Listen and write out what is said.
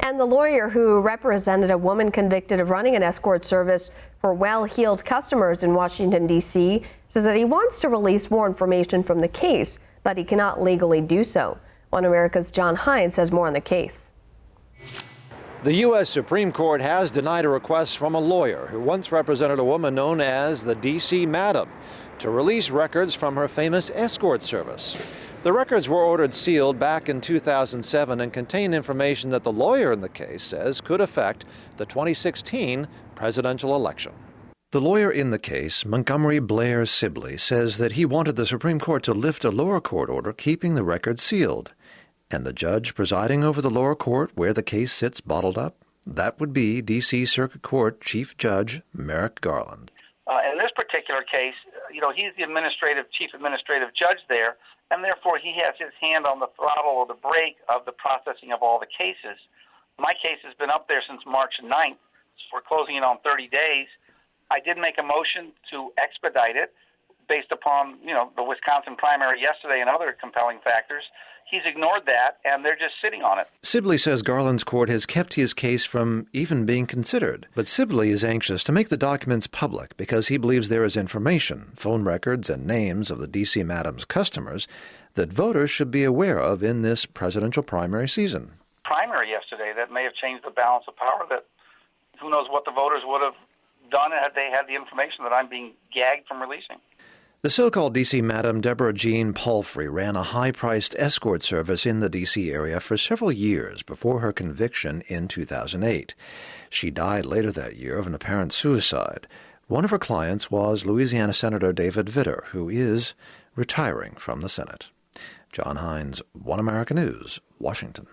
And the lawyer who represented a woman convicted of running an escort service for well-heeled customers in Washington, D.C., says that he wants to release more information from the case, but he cannot legally do so. One America's John Hines has more on the case. The U.S. Supreme Court has denied a request from a lawyer who once represented a woman known as the D.C. Madam to release records from her famous escort service. The records were ordered sealed back in 2007 and contain information that the lawyer in the case says could affect the 2016 presidential election. The lawyer in the case, Montgomery Blair Sibley, says that he wanted the Supreme Court to lift a lower court order keeping the records sealed. And the judge presiding over the lower court where the case sits bottled up, that would be D.C. Circuit Court Chief Judge Merrick Garland. In this particular case, he's the chief administrative judge there, and therefore he has his hand on the throttle or the brake of the processing of all the cases. My case has been up there since March 9th. So we're closing it on 30 days. I did make a motion to expedite it based upon, the Wisconsin primary yesterday and other compelling factors. He's ignored that, and they're just sitting on it. Sibley says Garland's court has kept his case from even being considered. But Sibley is anxious to make the documents public because he believes there is information, phone records and names of the D.C. Madam's customers, that voters should be aware of in this presidential primary season. Primary yesterday, that may have changed the balance of power, that who knows what the voters would have done had they had the information that I'm being gagged from releasing. The so-called D.C. Madam Deborah Jean Palfrey ran a high-priced escort service in the D.C. area for several years before her conviction in 2008. She died later that year of an apparent suicide. One of her clients was Louisiana Senator David Vitter, who is retiring from the Senate. John Hines, One America News, Washington.